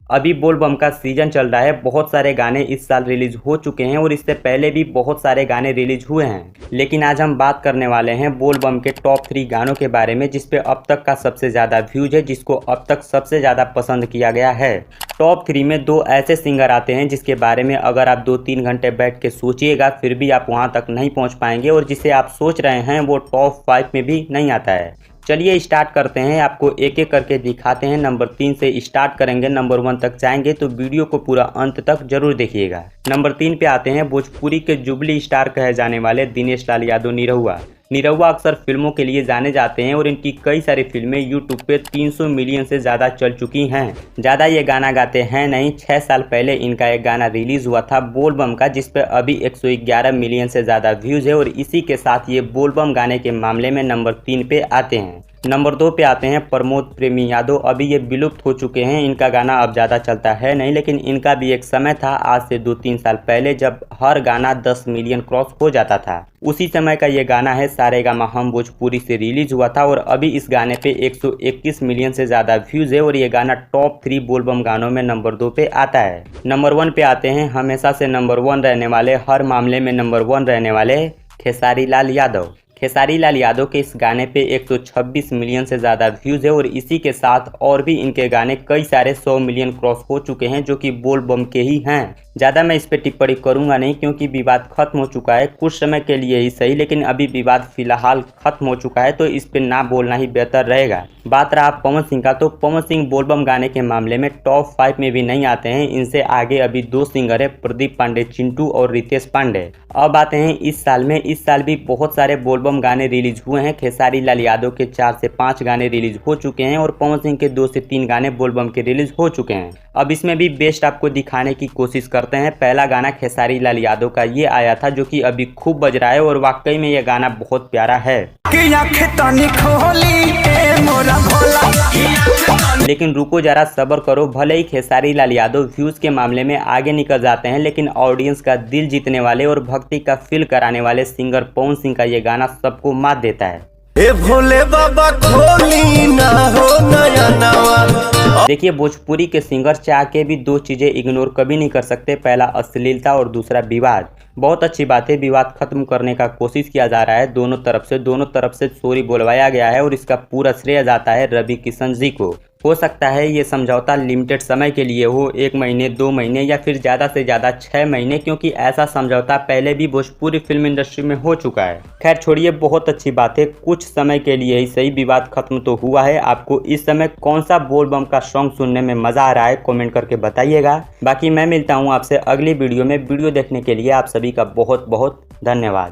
अभी बोल बम का सीजन चल रहा है। बहुत सारे गाने इस साल रिलीज हो चुके हैं और इससे पहले भी बहुत सारे गाने रिलीज हुए हैं। लेकिन आज हम बात करने वाले हैं बोल बम के टॉप 3 गानों के बारे में, जिसपे अब तक का सबसे ज़्यादा व्यूज है, जिसको अब तक सबसे ज़्यादा पसंद किया गया है। टॉप 3 में 2 ऐसे सिंगर आते हैं जिसके बारे में अगर आप 2-3 घंटे बैठ के सोचिएगा फिर भी आप वहां तक नहीं पहुंच पाएंगे, और जिसे आप सोच रहे हैं वो टॉप 5 में भी नहीं आता है। चलिए स्टार्ट करते हैं, आपको एक एक करके दिखाते हैं। नंबर 3 से स्टार्ट करेंगे, नंबर 1 तक जाएंगे, तो वीडियो को पूरा अंत तक जरूर देखिएगा। नंबर 3 पे आते हैं भोजपुरी के जुबली स्टार कहे जाने वाले दिनेश लाल यादव निरहुआ। निरहुआ अक्सर फिल्मों के लिए जाने जाते हैं और इनकी कई सारी फिल्में यूट्यूब पे 300 मिलियन से ज़्यादा चल चुकी हैं। ज़्यादा ये गाना गाते हैं नहीं। 6 साल पहले इनका एक गाना रिलीज़ हुआ था बोल बम का, जिस पे अभी 111 मिलियन से ज़्यादा व्यूज़ है, और इसी के साथ ये बोल बम गाने के मामले में नंबर 3 पे आते हैं। नंबर 2 पे आते हैं प्रमोद प्रेमी यादव। अभी ये विलुप्त हो चुके हैं, इनका गाना अब ज़्यादा चलता है नहीं, लेकिन इनका भी एक समय था आज से 2-3 साल पहले जब हर गाना 10 मिलियन क्रॉस हो जाता था। उसी समय का ये गाना है सारेगामा हम भोजपुरी से रिलीज हुआ था, और अभी इस गाने पे 121 मिलियन से ज़्यादा व्यूज़ है, और ये गाना टॉप 3 बोलबम गानों में नंबर 2 पे आता है। नंबर 1 पे आते हैं हमेशा से नंबर 1 रहने वाले, हर मामले में नंबर 1 रहने वाले खेसारी लाल यादव। खेसारी लाल यादव के इस गाने पे 126 मिलियन से ज़्यादा व्यूज़ है, और इसी के साथ और भी इनके गाने कई सारे 100 मिलियन क्रॉस हो चुके हैं, जो कि बोल बम के ही हैं। ज़्यादा मैं इस पे टिप्पणी करूंगा नहीं, क्योंकि विवाद खत्म हो चुका है, कुछ समय के लिए ही सही, लेकिन अभी विवाद फिलहाल खत्म हो चुका है, तो इस पे ना बोलना ही बेहतर रहेगा। बात रहा पवन सिंह का, तो पवन सिंह बोल बम गाने के मामले में टॉप 5 में भी नहीं आते हैं। इनसे आगे अभी 2 सिंगर है, प्रदीप पांडे चिंटू और रितेश पांडे। अब आते हैं इस साल में। इस साल भी बहुत सारे बोलबम गाने रिलीज हुए हैं। खेसारी लाल यादव के 4 से 5 गाने रिलीज हो चुके हैं, और पवन सिंह के 2 से 3 गाने बोलबम के रिलीज हो चुके हैं। अब इसमें भी बेस्ट आपको दिखाने की कोशिश करते हैं। पहला गाना खेसारी लाल यादव का ये आया था, जो कि अभी खूब बज रहा है, और वाकई में यह गाना बहुत प्यारा है। लेकिन रुको जरा, सब्र करो। भले ही खेसारी लाल यादव व्यूज के मामले में आगे निकल जाते हैं, लेकिन ऑडियंस का दिल जीतने वाले और भक्ति का फील कराने वाले सिंगर पवन सिंह का ये गाना सबको मात देता है। ए भोले बाबा खोली ना हो नया नवा। देखिए, भोजपुरी के सिंगर चाह के भी 2 चीजें इग्नोर कभी नहीं कर सकते, पहला अश्लीलता और दूसरा विवाद। बहुत अच्छी बात है, विवाद खत्म करने का कोशिश किया जा रहा है दोनों तरफ से सॉरी बोलवाया गया है, और इसका पूरा श्रेय जाता है रवि किशन जी को। हो सकता है ये समझौता लिमिटेड समय के लिए हो, 1 महीने 2 महीने या फिर ज़्यादा से ज़्यादा 6 महीने, क्योंकि ऐसा समझौता पहले भी भोजपुरी फिल्म इंडस्ट्री में हो चुका है। खैर छोड़िए, बहुत अच्छी बात है, कुछ समय के लिए ही सही विवाद खत्म तो हुआ है। आपको इस समय कौन सा बोल बम का सॉन्ग सुनने में मज़ा आ रहा है, कमेंट करके बताइएगा। बाकी मैं मिलता हूँ आपसे अगली वीडियो में। वीडियो देखने के लिए आप सभी का बहुत बहुत धन्यवाद।